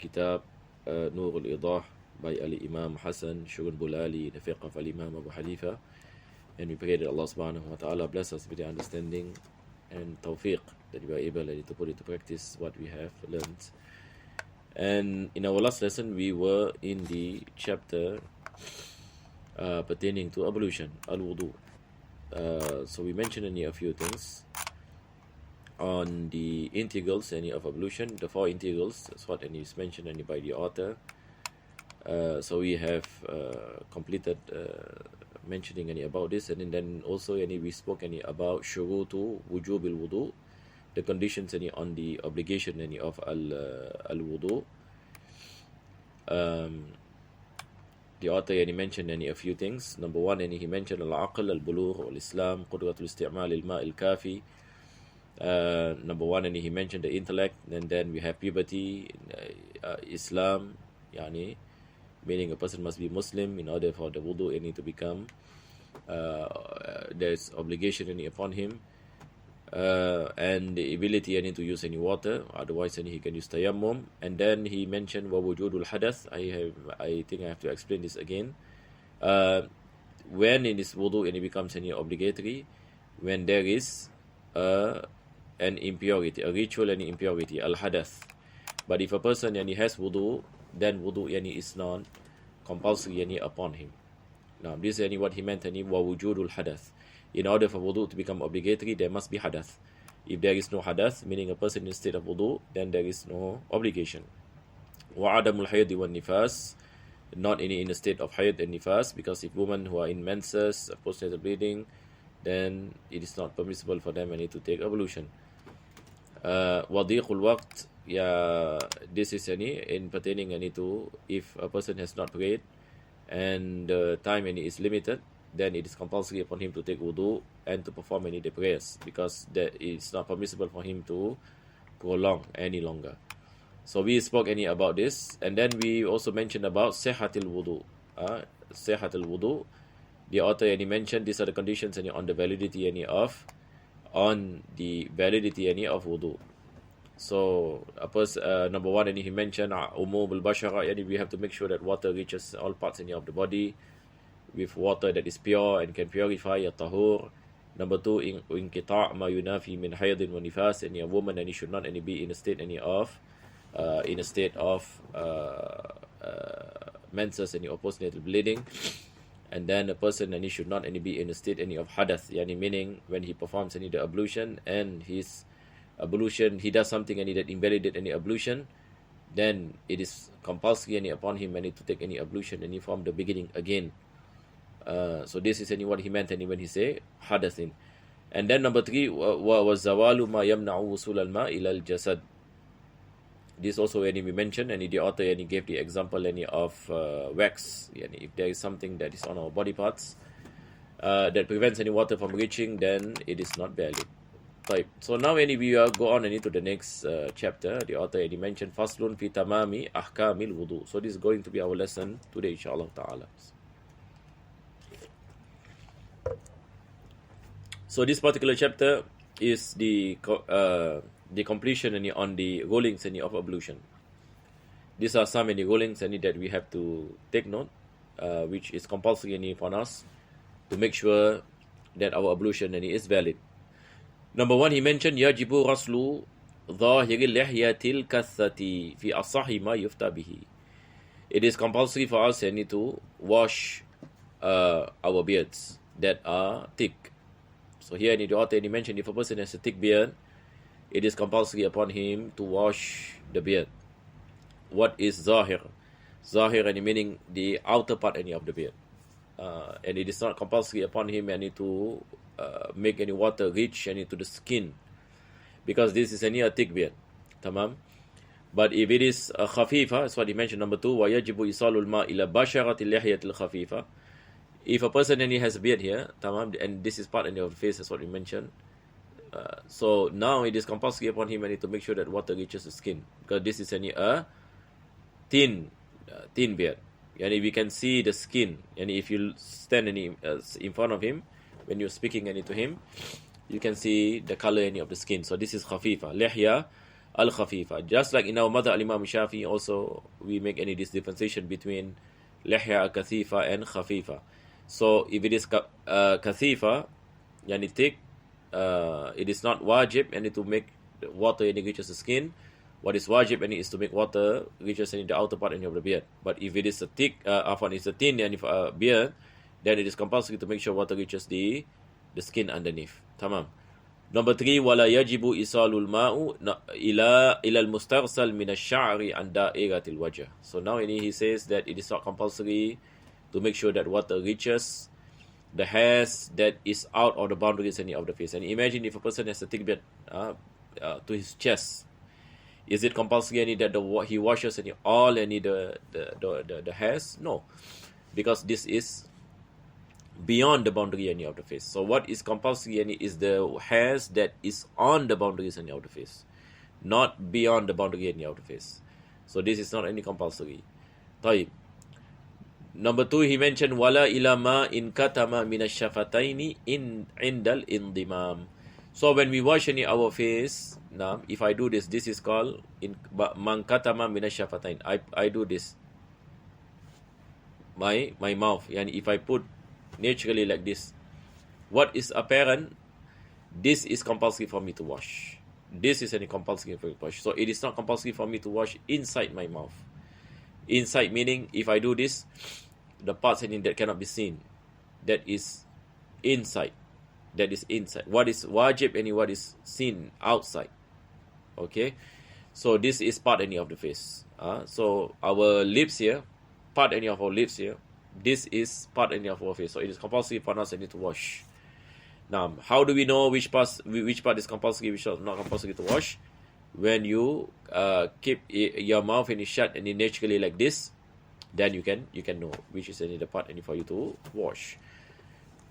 Kitab Nur Idah by Imam Hassan Shugun Bulali, the Fiqh of Imam Abu Hanifa. And we pray that Allah subhanahu wa ta'ala bless us with the understanding and tawfiq, that we are able to put into practice what we have learned. And in our last lesson, we were in the chapter pertaining to ablution, al-wudu. So we mentioned a few things on the integrals of ablution, the four integrals. That's what is mentioned by the author. So we have completed mentioning about this, and then also we spoke about shurutu wujub al-wudu, the conditions on the obligation of al-wudu. The author mentioned a few things. Number one, he mentioned al-aql, al-bulugh, al-islam, qudratul isti'mal al-ma' al-kafi. Number one, he mentioned the intellect, and then we have puberty, Islam, meaning a person must be Muslim in order for the wudu to become, there's obligation upon him, and the ability to use any water, otherwise he can use tayammum. And then he mentioned wa wujudul hadath. I think I have to explain this again. When in this wudu it becomes obligatory, when there is an impurity, a ritual impurity, al hadath. But if a person has wudu, then wudu is not compulsory upon him. Now this is what he meant wa wujudul hadath. In order for wudu to become obligatory, there must be hadath. If there is no hadath, meaning a person in state of wudu, then there is no obligation. Wa adamul hayd wa nifas, not in a state of hayd and nifas, because if women who are in menses, postnatal bleeding, then it is not permissible for them to take ablution. Wadiqul waqt, this is in pertaining to if a person has not prayed and time is limited, then it is compulsory upon him to take wudu and to perform the prayers, because that it's not permissible for him to prolong any longer. So we spoke about this, and then we also mentioned about sihhatul wudu. Sihhatul wudu, the author mentioned these are the conditions on the validity of wudu. So number one, he mentioned umum al-bashara, we have to make sure that water reaches all parts of the body with water that is pure and can purify a tahur. Number two, inqita' ma yunafi min haydin wa nifas, a woman should not be in a state of menses or postnatal bleeding. And then a person should not be in a state of hadath, meaning when he performs the ablution and his ablution, he does something that invalidates any ablution, then it is compulsory upon him to take any ablution from the beginning again. So this is what he meant when he say hadathin. And then number three, was zawalu ma yamna'u wusul al-ma ila al-jasad. This also we mentioned, and the author gave the example of wax. If there is something that is on our body parts that prevents any water from reaching, then it is not valid. Right. So now we go on to the next chapter. The author mentioned faslun fi tamami ahkamil wudu. So this is going to be our lesson today, inshallah ta'ala. So this particular chapter is the completion on the rulings of ablution. These are some rulings that we have to take note, which is compulsory for us to make sure that our ablution is valid. Number one, he mentioned yajibu raslu dhahiril lihyatil kathati fi asahi ma yufta bihi. It is compulsory for us to wash our beards that are thick. So here the author mentioned if a person has a thick beard, it is compulsory upon him to wash the beard. What is zahir? Zahir meaning the outer part of the beard. And it is not compulsory upon him to make any water reach to the skin, because this is a thick beard. Tamam. But if it is a khafifa, that's what he mentioned. Number two, wa yajibu isalul ma ila basharati lihyatil khafifa. If a person has a beard here, tamam, and this is part of the face, that's what we mentioned. So now it is compulsory upon him to make sure that water reaches the skin, because this is a thin beard. We can see the skin, and if you stand in front of him when you're speaking to him, you can see the color of the skin. So this is khafifa. Lihya al-khafifa. Just like in our mother Imam Shafi, also we make any this differentiation between lihya kathifa and khafifa. So if it is kathifa, yani thick, it is not wajib and to make water and it reaches the skin. What is wajib and is to make water reaches in the outer part of the beard. But if it is a thick, it's a thin and beard, then it is compulsory to make sure water reaches the skin underneath. Tamam. Number 3, wala yajibu isalul ma'u ila al-mustaghsal min ash-sha'ri an da'iratil wajh. So now he says that it is not compulsory to make sure that water reaches the hairs that is out of the boundaries of the face. And imagine if a person has a thick beard to his chest, is it compulsory that he washes all the hairs? No, because this is beyond the boundary of the face. So what is compulsory is the hairs that is on the boundaries of the face, not beyond the boundary of the face. So this is not any compulsory. طيب. Number 2, he mentioned wala ilama in katama min ash-shafataini in indal indimam. So when we wash our face, now if I do this is called in man katama min ash-shafatain. I do this. My mouth, and if I put naturally like this, what is apparent, this is compulsory for me to wash. This is any compulsory for me to wash. So it is not compulsory for me to wash inside my mouth. Inside meaning if I do this, the parts that cannot be seen, that is inside. That is inside. What is wajib and what is seen outside. Okay, so this is part of the face. So our lips here, part of our lips here, this is part of our face. So it is compulsory for us to wash. Now, how do we know which part is compulsory, which is not compulsory to wash? When you keep your mouth shut and naturally like this, then you can know which is the part for you to wash.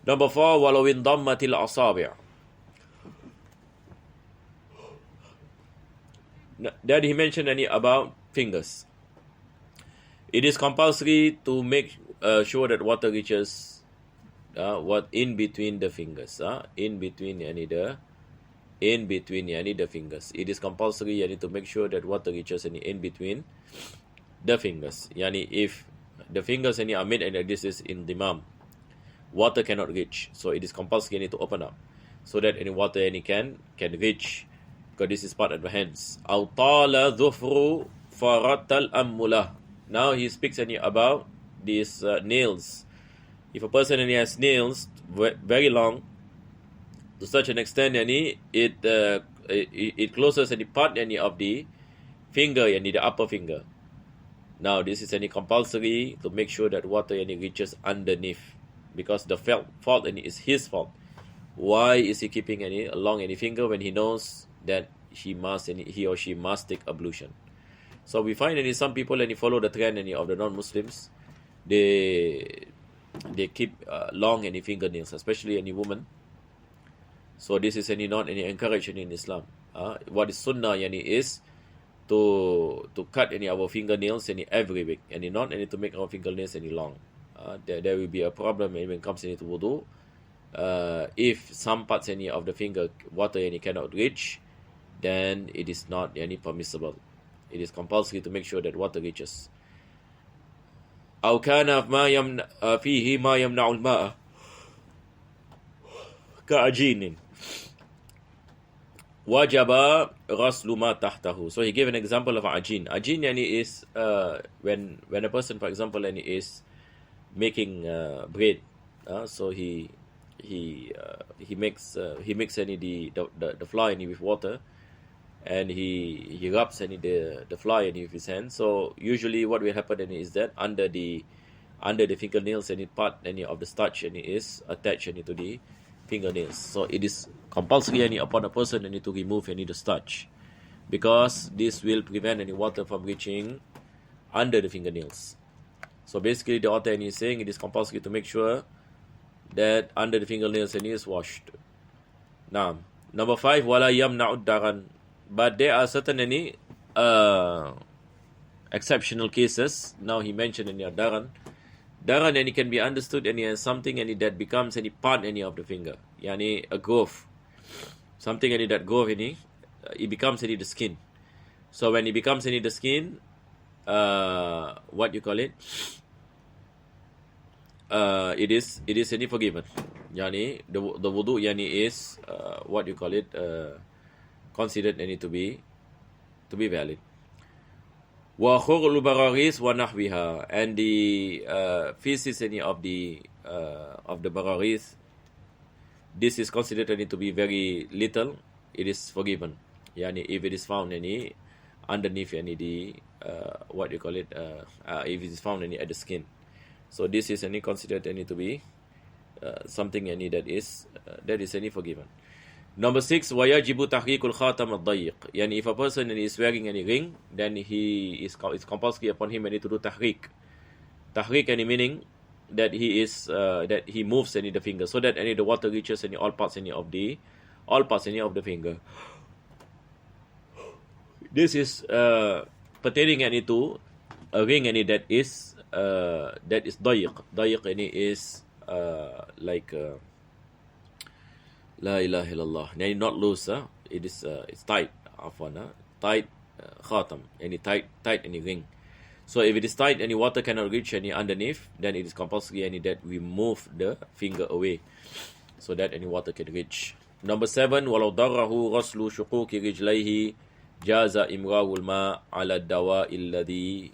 Number 4, walau in dammatil asabi'. Then he mentioned about fingers. It is compulsory to make sure that water reaches what in between the fingers. In between the fingers. It is compulsory to make sure that water reaches in between the fingers. If the fingers are made and this is in dimam, water cannot reach. So it is compulsory to open up so that any water can reach, because this is part of the hands. Aw tala dhufru faratal ammulah. Now he speaks about these nails. If a person has nails very long, to such an extent it closes any part of the finger and the upper finger. Now this is compulsory to make sure that water reaches underneath, because the fault is his fault. Why is he keeping a long finger when he knows that he or she must take ablution? So we find some people follow the trend of the non-Muslims. They keep long fingernails, especially any woman. So this is not encouraged in Islam. What is sunnah is to cut our fingernails every week, and not to make our fingernails long. There will be a problem when it comes to wudu. If some parts of the finger water cannot reach, then it is not permissible. It is compulsory to make sure that water reaches. أو كان فيه ما يمنع الماء كعجين وجب غسل ما تحته. So he gave an example of ajin. Ajin is when a person, for example, is making bread. So he makes the flour with water, and he rubs the flour with his hand. So usually what will happen is that under the fingernails part of the starch is attached to the fingernails. So it is compulsory upon a person to remove the starch, because this will prevent any water from reaching under the fingernails. So basically the author is saying it is compulsory to make sure that under the fingernails is washed. Now, number 5, wala yamna'ud daran. But there are certain exceptional cases. Now he mentioned daran. Daran can be understood as something that becomes any part of the finger. A growth. Something that growth it becomes the skin. So when it becomes any the skin, what you call it? It is any forgiven. Yani the wudu yani is what you call it, considered any to be valid. Wa khurul bararis wa nahwiha, and the feces any of the bararis, this is considered any to be very little, it is forgiven. Yani if it is found any underneath any the what you call it, if it is found any at the skin. So this is any considered any to be something any that is any forgiven. Number 6, wayajibu tahriqul khatam ad-dayiq. Yani if a person is wearing any ring, then it's compulsory upon him any to do tahriq. Tahriq any meaning that he is that he moves any the finger so that any the water reaches any all parts any of the finger. This is pertaining any to a ring any that is dayiq. Dayiq any is like La ilaha illallah. Yani not loose, it is it's tight. Tight khatam. Any tight any ring. So if it is tight, any water cannot reach any underneath, then it is compulsory any that we move the finger away so that any water can reach. Number 7, walau darrahu ghaslu shuquqi rijlayhi jaza imrarul ma ala dawa alladhi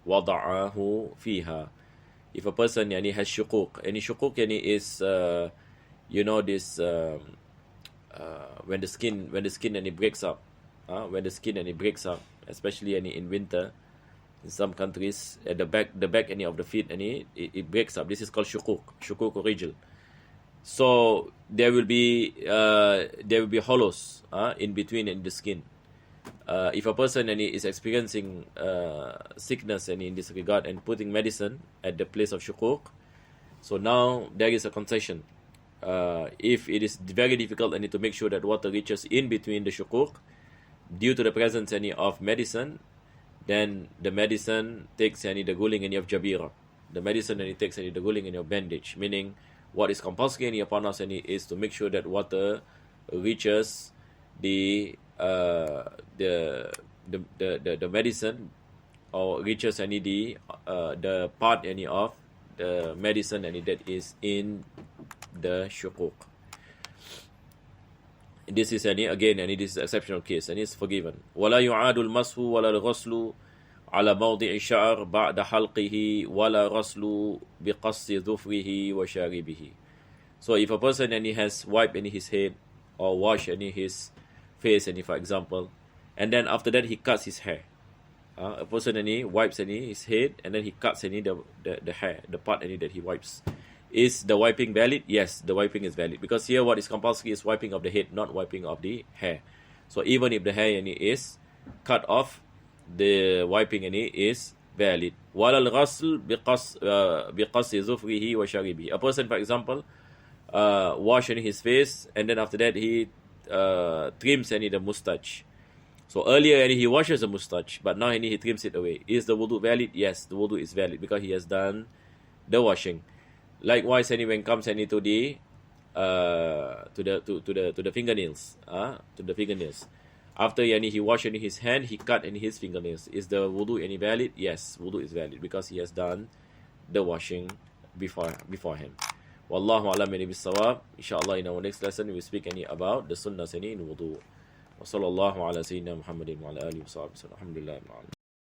wada'ahu fiha. If a person yani has shuquq, any shuquq yani is this when the skin and it breaks up, especially any in winter, in some countries at the back any of the feet any it breaks up. This is called shuquq rijl. So there will be hollows in between in the skin. If a person any is experiencing sickness any in this regard and putting medicine at the place of shuquq, so now there is a concession. If it is very difficult, I need to make sure that water reaches in between the shuquq due to the presence any of medicine, then the medicine takes any the ruling any of jabira. The medicine any takes any the ruling any of bandage. Meaning, what is compulsory any upon us any is to make sure that water reaches the medicine, or reaches any the part any of the medicine any that is in the shuquq. This is any this is exceptional case and is forgiven. ولا يعاد المسح ولا الغسل على موضع الشعر بعد حلقه ولا غسل بقص ظفره وشاربه. So if a person and he has wiped any his head or wash any his face any for example, and then after that he cuts his hair. A person and he wipes any his head and then he cuts any the hair, the part any that he wipes. Is the wiping valid? Yes, the wiping is valid. Because here what is compulsory is wiping of the head, not wiping of the hair. So even if the hair any is cut off, the wiping any is valid. وَلَا الْغَسْلِ بِقَصِّ ظُفْرِهِ وَشَارِبِهِ. A person, for example, wash any his face and then after that he trims any the mustache. So earlier any he washes the mustache, but now any he trims it away. Is the wudu valid? Yes, the wudu is valid because he has done the washing. Likewise, any when comes any to the fingernails, to the fingernails. After any he wash any his hand, he cut any his fingernails. Is the wudu any valid? Yes, wudu is valid because he has done the washing beforehand. Wallahu a'lam bis-sawab. Inshallah, in our next lesson we will speak any about the sunnahs any in wudu. Wa sallallahu ala sayyidina Muhammadin wa ala alihi wa sahbihi. Alhamdulillah.